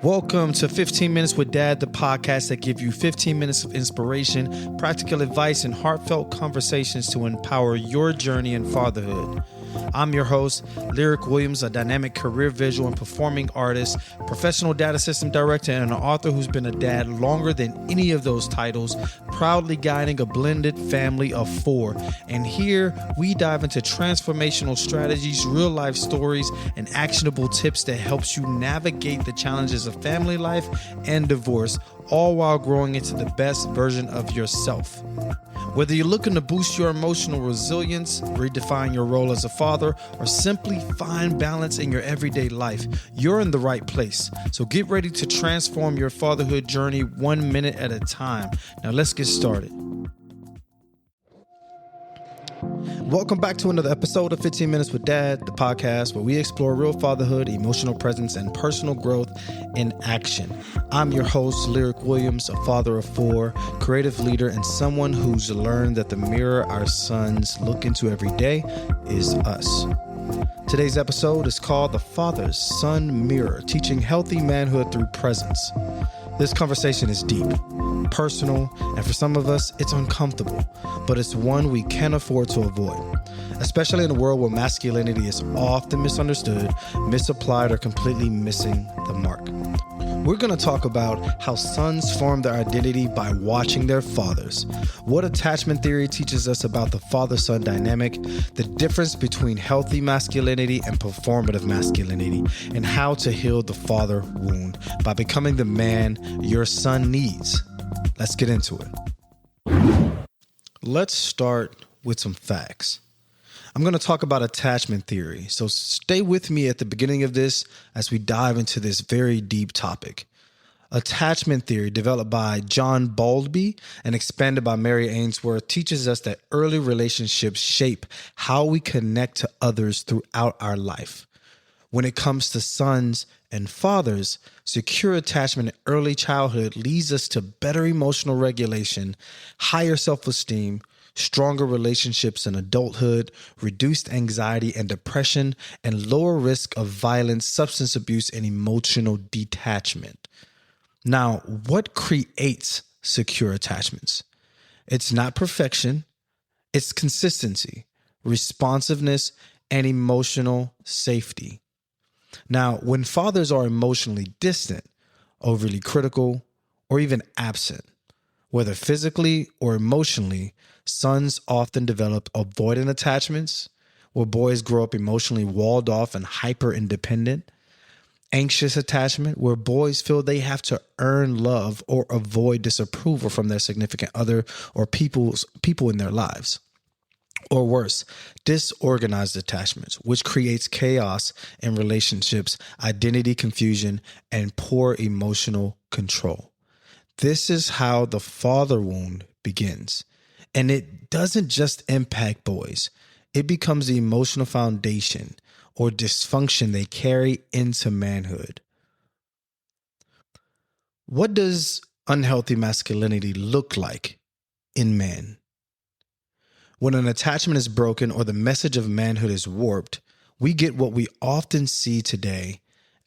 Welcome to 15 Minutes with Dad, the podcast that gives you 15 minutes of inspiration, practical advice, and heartfelt conversations to empower your journey in fatherhood. I'm your host, Lirec Williams, a dynamic career visual and performing artist, professional data system director, and an author who's been a dad longer than any of those titles, proudly guiding a blended family of 4. And here we dive into transformational strategies, real life stories, and actionable tips that helps you navigate the challenges of family life and divorce, all while growing into the best version of yourself. Whether you're looking to boost your emotional resilience, redefine your role as a father, or simply find balance in your everyday life, you're in the right place. So get ready to transform your fatherhood journey 1 minute at a time. Now let's get started. Welcome back to another episode of 15 Minutes with Dad, the podcast where we explore real fatherhood, emotional presence, and personal growth in action. I'm your host, Lirec Williams, a father of 4, creative leader, and someone who's learned that the mirror our sons look into every day is us. Today's episode is called The Father's Son Mirror, teaching healthy manhood through presence. This conversation is deep, personal, and for some of us, it's uncomfortable, but it's one we can't afford to avoid, especially in a world where masculinity is often misunderstood, misapplied, or completely missing the mark. We're going to talk about how sons form their identity by watching their fathers, what attachment theory teaches us about the father-son dynamic, the difference between healthy masculinity and performative masculinity, and how to heal the father wound by becoming the man your son needs. Let's get into it. Let's start with some facts. I'm going to talk about attachment theory, so stay with me at the beginning of this as we dive into this very deep topic. Attachment theory, developed by John Bowlby and expanded by Mary Ainsworth, teaches us that early relationships shape how we connect to others throughout our life. When it comes to sons and fathers, secure attachment in early childhood leads us to better emotional regulation, higher self-esteem, stronger relationships in adulthood, reduced anxiety and depression, and lower risk of violence, substance abuse, and emotional detachment. Now, what creates secure attachments? It's not perfection, it's consistency, responsiveness, and emotional safety. Now, when fathers are emotionally distant, overly critical, or even absent, whether physically or emotionally, sons often develop avoidant attachments, where boys grow up emotionally walled off and hyper-independent. Anxious attachment, where boys feel they have to earn love or avoid disapproval from their significant other or people in their lives. Or worse, disorganized attachments, which creates chaos in relationships, identity confusion, and poor emotional control. This is how the father wound begins. And it doesn't just impact boys. It becomes the emotional foundation or dysfunction they carry into manhood. What does unhealthy masculinity look like in men? When an attachment is broken or the message of manhood is warped, we get what we often see today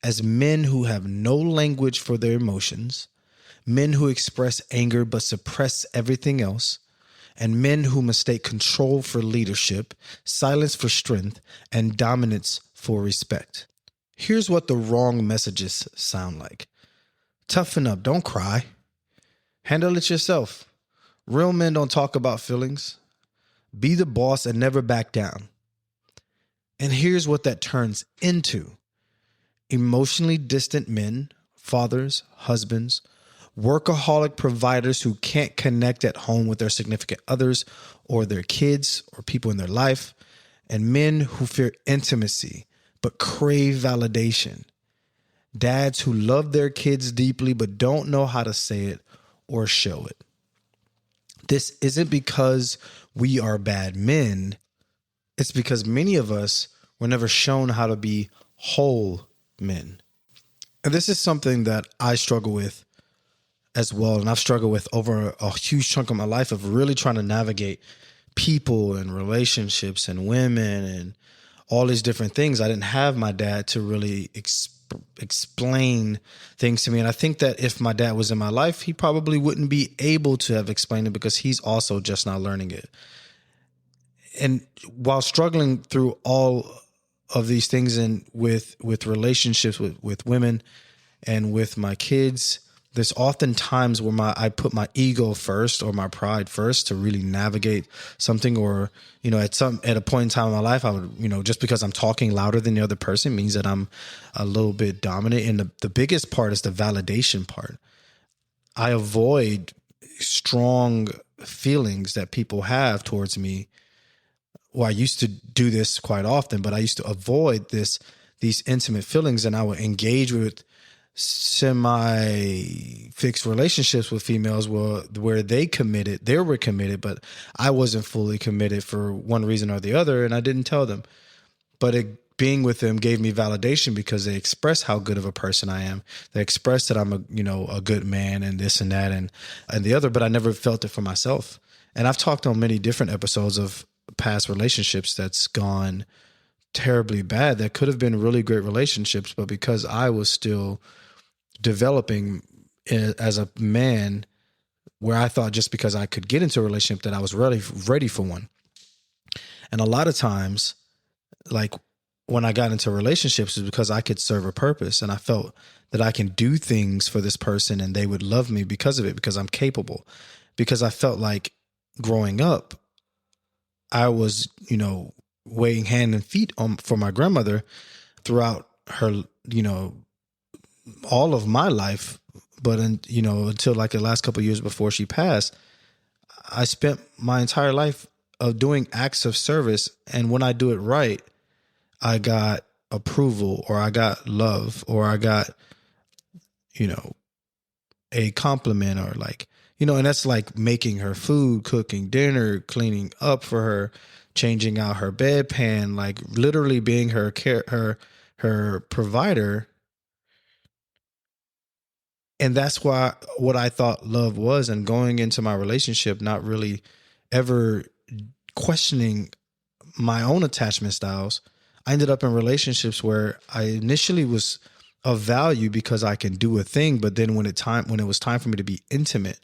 as men who have no language for their emotions, men who express anger but suppress everything else, and men who mistake control for leadership, silence for strength, and dominance for respect. Here's what the wrong messages sound like. Toughen up, don't cry. Handle it yourself. Real men don't talk about feelings. Be the boss and never back down. And here's what that turns into. Emotionally distant men, fathers, husbands, workaholic providers who can't connect at home with their significant others or their kids or people in their life, and men who fear intimacy but crave validation. Dads who love their kids deeply but don't know how to say it or show it. This isn't because we are bad men. It's because many of us were never shown how to be whole men. And this is something that I struggle with as well. And I've struggled with over a huge chunk of my life of really trying to navigate people and relationships and women and all these different things. I didn't have my dad to really explain things to me. And I think that if my dad was in my life, he probably wouldn't be able to have explained it because he's also just not learning it. And while struggling through all of these things and with relationships with women and with my kids, there's often times where I put my ego first or my pride first to really navigate something, or, at a point in time in my life, I would, just because I'm talking louder than the other person means that I'm a little bit dominant. And the biggest part is the validation part. I avoid strong feelings that people have towards me. Well, I used to do this quite often, but I used to avoid these intimate feelings, and I would engage with semi-fixed relationships with females where they were committed, but I wasn't fully committed for one reason or the other, and I didn't tell them. But being with them gave me validation because they expressed how good of a person I am. They expressed that I'm a good man and this and that and the other, but I never felt it for myself. And I've talked on many different episodes of past relationships that's gone terribly bad that could have been really great relationships, but because I was still developing as a man, where I thought just because I could get into a relationship that I was ready for one. And a lot of times, like when I got into relationships, is because I could serve a purpose, and I felt that I can do things for this person and they would love me because of it, because I'm capable. Because I felt like growing up, I was, weighing hand and feet for my grandmother throughout her, all of my life. But, until like the last couple of years before she passed, I spent my entire life of doing acts of service. And when I do it right, I got approval, or I got love, or I got, a compliment, or and that's like making her food, cooking dinner, cleaning up for her, changing out her bedpan, like literally being her provider. And that's what I thought love was. And going into my relationship, not really ever questioning my own attachment styles, I ended up in relationships where I initially was of value because I can do a thing. But then when it was time for me to be intimate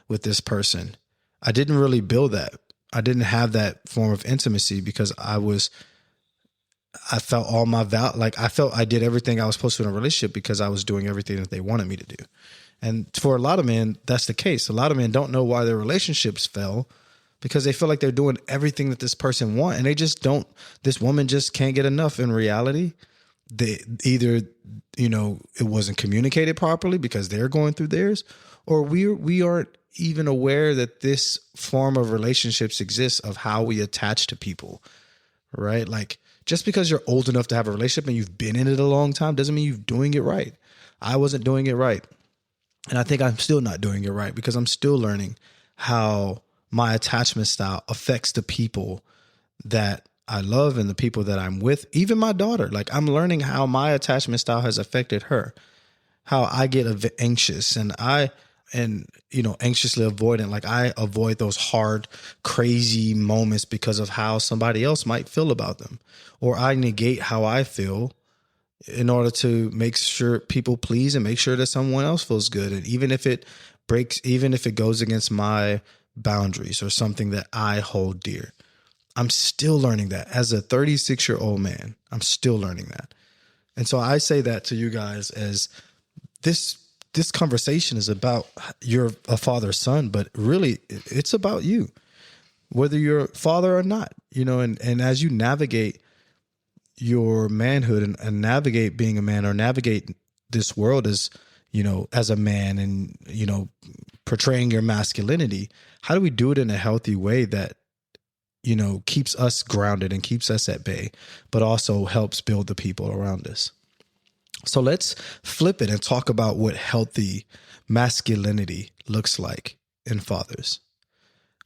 with this person, I didn't really build that. I didn't have that form of intimacy because I felt all my I felt I did everything I was supposed to in a relationship because I was doing everything that they wanted me to do. And for a lot of men, that's the case. A lot of men don't know why their relationships fell because they feel like they're doing everything that this person wants, and they just don't. This woman just can't get enough. In reality, they either, it wasn't communicated properly because they're going through theirs, or we aren't even aware that this form of relationships exists, of how we attach to people, right? Like, just because you're old enough to have a relationship and you've been in it a long time doesn't mean you're doing it right. I wasn't doing it right. And I think I'm still not doing it right because I'm still learning how my attachment style affects the people that I love and the people that I'm with, even my daughter. Like, I'm learning how my attachment style has affected her, how I get anxious and anxiously avoidant. Like, I avoid those hard, crazy moments because of how somebody else might feel about them, or I negate how I feel in order to make sure people please and make sure that someone else feels good. And even if it goes against my boundaries or something that I hold dear, I'm still learning that as a 36-year-old man. I'm still learning that. And so I say that to you guys as this conversation is about you're a father's son, but really it's about you, whether you're a father or not, and as you navigate your manhood and navigate being a man, or navigate this world as a man, and, portraying your masculinity, how do we do it in a healthy way that, keeps us grounded and keeps us at bay, but also helps build the people around us? So let's flip it and talk about what healthy masculinity looks like in fathers.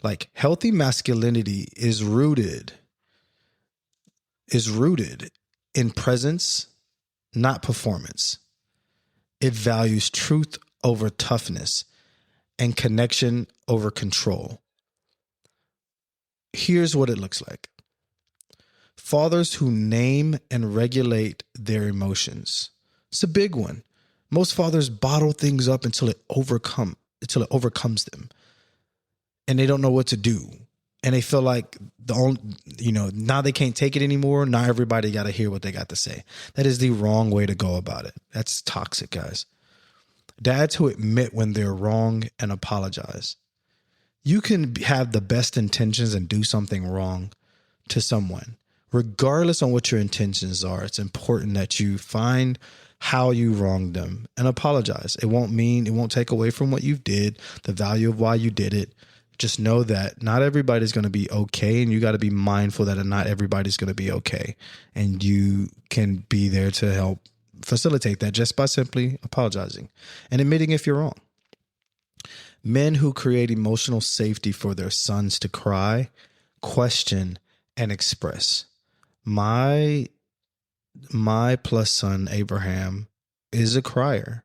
Like, healthy masculinity is rooted in presence, not performance. It values truth over toughness and connection over control. Here's what it looks like. Fathers who name and regulate their emotions. It's a big one. Most fathers bottle things up until it overcomes them, and they don't know what to do. And they feel like now they can't take it anymore. Now everybody got to hear what they got to say. That is the wrong way to go about it. That's toxic, guys. Dads who admit when they're wrong and apologize. You can have the best intentions and do something wrong to someone. Regardless on what your intentions are, it's important that you find how you wronged them and apologize. It won't take away from what you did, the value of why you did it. Just know that not everybody's going to be okay, and you got to be mindful that not everybody's going to be okay. And you can be there to help facilitate that just by simply apologizing and admitting if you're wrong. Men who create emotional safety for their sons to cry, question, and express. My plus son, Abraham, is a crier.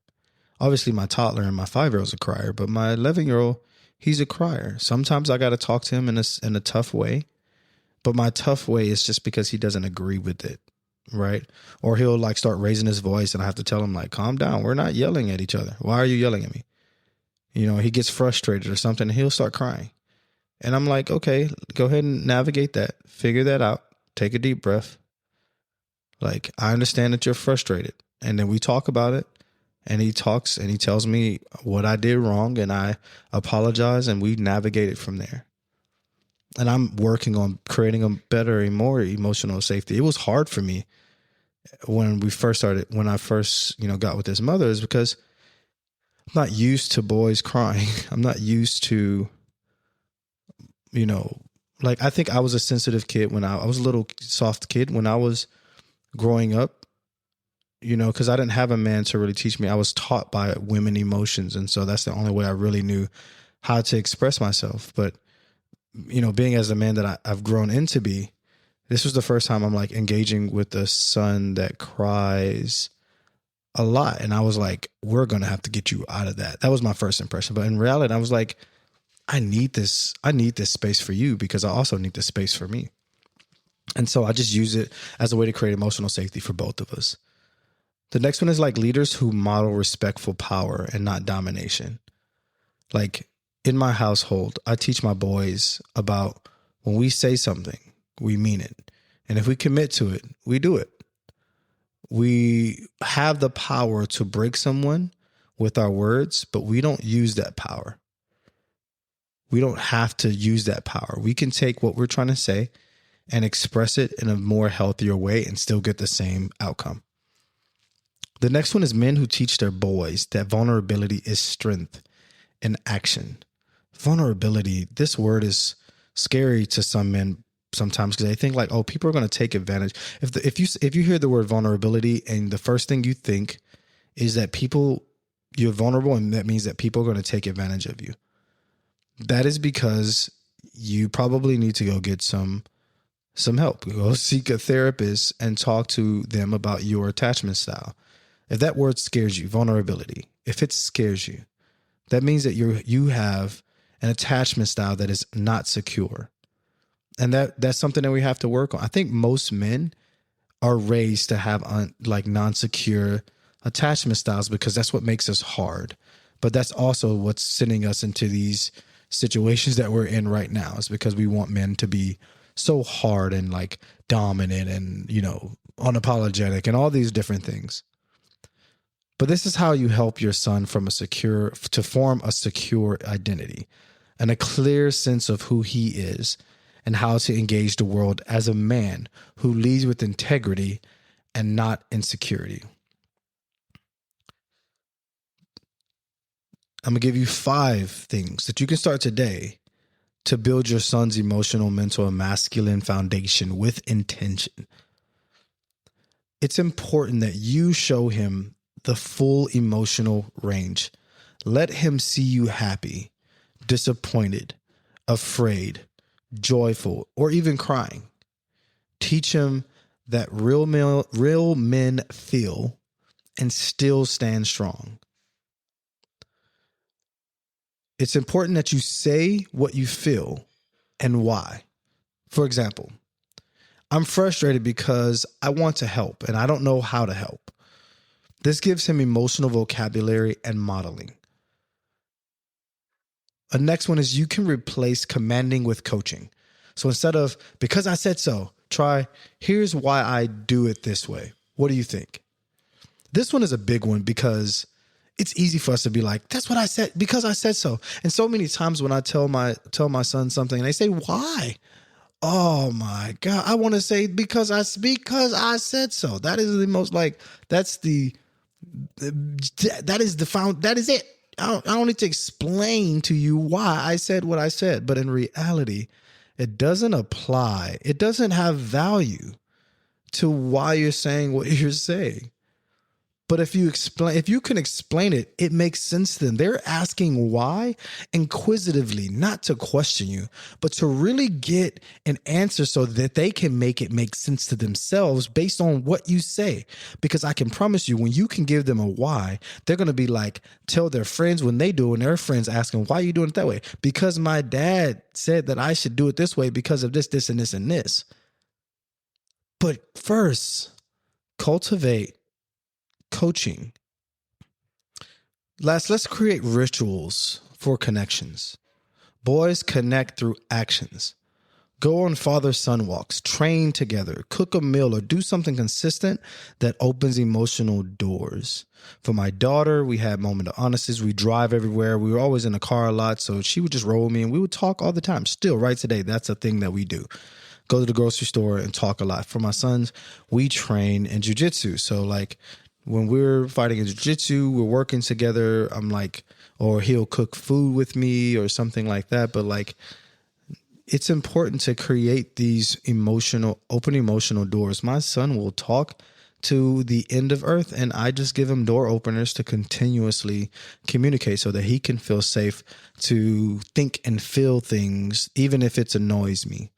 Obviously, my toddler and my 5-year-old is a crier, but my 11-year-old, he's a crier. Sometimes I got to talk to him in a tough way, but my tough way is just because he doesn't agree with it, right? Or he'll like start raising his voice, and I have to tell him like, calm down. We're not yelling at each other. Why are you yelling at me? He gets frustrated or something, and he'll start crying. And I'm like, okay, go ahead and navigate that. Figure that out. Take a deep breath. Like, I understand that you're frustrated. And then we talk about it. And he talks and he tells me what I did wrong, and I apologize, and we navigate it from there. And I'm working on creating a better, more emotional safety. It was hard for me when I first, got with his mother, is because I'm not used to boys crying. I'm not used to, I think I was a sensitive kid when I was a little soft kid when I was growing up. Because I didn't have a man to really teach me. I was taught by women emotions. And so that's the only way I really knew how to express myself. But, being as the man that I've grown into be, this was the first time I'm like engaging with a son that cries a lot. And I was like, we're going to have to get you out of that. That was my first impression. But in reality, I was like, I need this space for you because I also need this space for me. And so I just use it as a way to create emotional safety for both of us. The next one is like leaders who model respectful power and not domination. Like in my household, I teach my boys about when we say something, we mean it. And if we commit to it, we do it. We have the power to break someone with our words, but we don't use that power. We don't have to use that power. We can take what we're trying to say and express it in a more healthier way and still get the same outcome. The next one is men who teach their boys that vulnerability is strength in action. Vulnerability, this word is scary to some men sometimes because they think like, oh, people are going to take advantage. If you hear the word vulnerability and the first thing you think is that you're vulnerable, and that means that people are going to take advantage of you. That is because you probably need to go get some help. Go seek a therapist and talk to them about your attachment style. If that word scares you, vulnerability, if it scares you, that means that you have an attachment style that is not secure. And that's something that we have to work on. I think most men are raised to have non-secure attachment styles because that's what makes us hard. But that's also what's sending us into these situations that we're in right now, is because we want men to be so hard and like dominant and, unapologetic and all these different things. But this is how you help your son form a secure identity and a clear sense of who he is and how to engage the world as a man who leads with integrity and not insecurity. I'm going to give you 5 things that you can start today to build your son's emotional, mental, and masculine foundation with intention. It's important that you show him the full emotional range. Let him see you happy, disappointed, afraid, joyful, or even crying. Teach him that real men feel and still stand strong. It's important that you say what you feel and why. For example, I'm frustrated because I want to help and I don't know how to help. This gives him emotional vocabulary and modeling. The next one is you can replace commanding with coaching. So instead of, because I said so, try, here's why I do it this way. What do you think? This one is a big one because it's easy for us to be like, that's what I said, because I said so. And so many times when I tell my son something and they say, why? Oh my God. I want to say because I said so. That is the most that is it. I don't need to explain to you why I said what I said, but in reality, it doesn't apply. It doesn't have value to why you're saying what you're saying. But if you can explain it, it makes sense to them. They're asking why inquisitively, not to question you, but to really get an answer so that they can make it make sense to themselves based on what you say. Because I can promise you, when you can give them a why, they're going to be like, tell their friends when they do, and their friends asking, why are you doing it that way? Because my dad said that I should do it this way because of this, this, and this, and this. But first, cultivate coaching. Let's create rituals for connections. Boys connect through actions. Go on father-son walks, train together, cook a meal, or do something consistent that opens emotional doors. For my daughter, we had moment of honesty. We drive everywhere. We were always in the car a lot, so she would just roll with me, and we would talk all the time. Still, right today, that's a thing that we do. Go to the grocery store and talk a lot. For my sons, we train in jiu-jitsu. So like, when we're fighting in jiu-jitsu, we're working together. I'm like, or he'll cook food with me or something like that. But like, it's important to create these open emotional doors. My son will talk to the end of earth, and I just give him door openers to continuously communicate so that he can feel safe to think and feel things, even if it annoys me.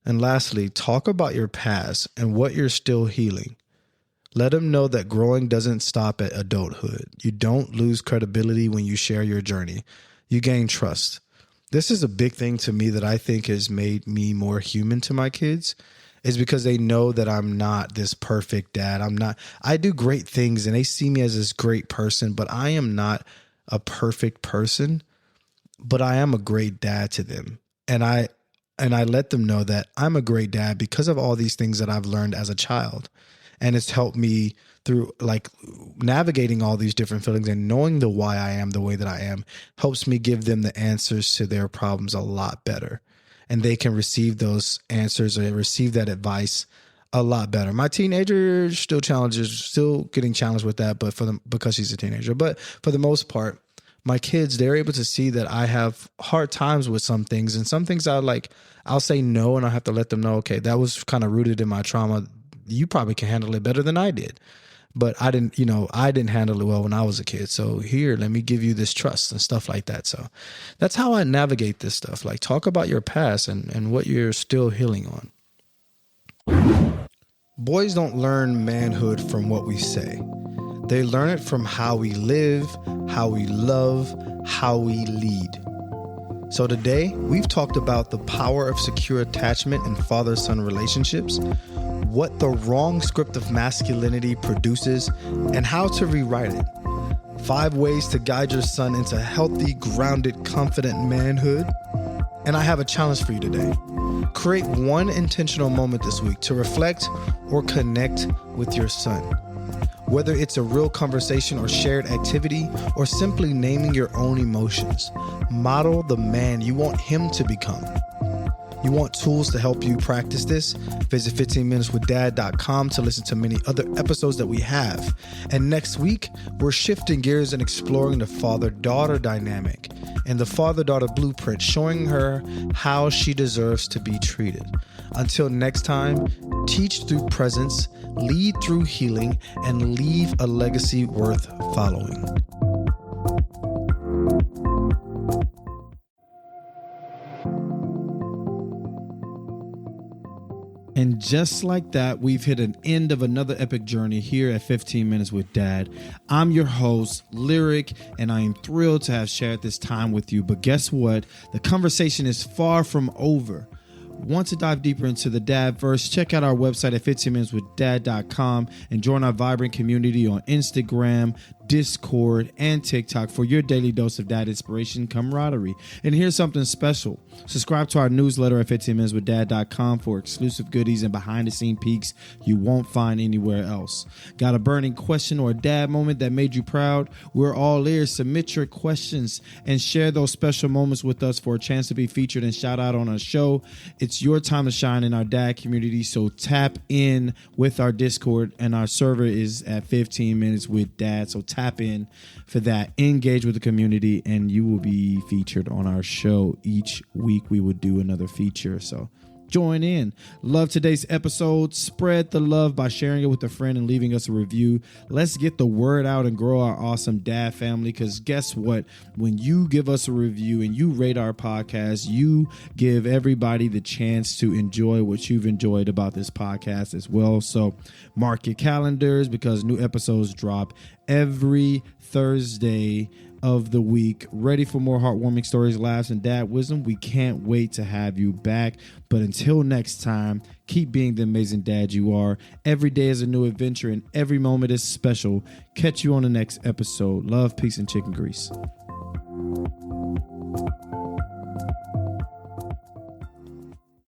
And lastly, talk about your past and what you're still healing. Let them know that growing doesn't stop at adulthood. You don't lose credibility when you share your journey. You gain trust. This is a big thing to me that I think has made me more human to my kids, is because they know that I'm not this perfect dad. I do great things and they see me as this great person, but I am not a perfect person, but I am a great dad to them. And I let them know that I'm a great dad because of all these things that I've learned as a child. And it's helped me through like navigating all these different feelings, and knowing the why I am the way that I am helps me give them the answers to their problems a lot better. And they can receive those answers or receive that advice a lot better. My teenager still getting challenged with that, but because she's a teenager. But for the most part, my kids, they're able to see that I have hard times with some things, and some things I'll say no, and I have to let them know, okay, that was kind of rooted in my trauma. You probably can handle it better than I did, but I didn't handle it well when I was a kid. So here, let me give you this trust and stuff like that. So that's how I navigate this stuff. Like, talk about your past and what you're still healing on. Boys don't learn manhood from what we say. They learn it from how we live, how we love, how we lead. So today, we've talked about the power of secure attachment in father-son relationships, what the wrong script of masculinity produces, and how to rewrite it. 5 ways to guide your son into healthy, grounded, confident manhood. And I have a challenge for you today. Create one intentional moment this week to reflect or connect with your son. Whether it's a real conversation or shared activity, or simply naming your own emotions, model the man you want him to become. You want tools to help you practice this? Visit 15minuteswithdad.com to listen to many other episodes that we have. And next week, we're shifting gears and exploring the father-daughter dynamic and the father-daughter blueprint, showing her how she deserves to be treated. Until next time, teach through presence, lead through healing, and leave a legacy worth following. And just like that, we've hit an end of another epic journey here at 15 Minutes with Dad. I'm your host, Lirec, and I am thrilled to have shared this time with you. But guess what? The conversation is far from over. Want to dive deeper into the Dadverse? Check out our website at 15minuteswithdad.com and join our vibrant community on Instagram, Discord, and TikTok for your daily dose of dad inspiration and camaraderie. And here's something special. Subscribe to our newsletter at 15minuteswithdad.com for exclusive goodies and behind-the-scenes peeks you won't find anywhere else. Got a burning question or a dad moment that made you proud? We're all ears. Submit your questions and share those special moments with us for a chance to be featured and shout out on our show. It's your time to shine in our dad community, so tap in with our Discord, and our server is at 15 Minutes with Dad, so tap in for that. Engage with the community and you will be featured on our show. Each week we will do another feature, so join in. Love today's episode. Spread the love by sharing it with a friend and leaving us a review. Let's get the word out and grow our awesome dad family, because guess what? When you give us a review and you rate our podcast, you give everybody the chance to enjoy what you've enjoyed about this podcast as well. So mark your calendars, because new episodes drop every Thursday of the week. Ready for more heartwarming stories, laughs, and dad wisdom? We can't wait to have you back. But until next time, keep being the amazing dad you are. Every day is a new adventure and every moment is special. Catch you on the next episode. Love, peace, and chicken grease.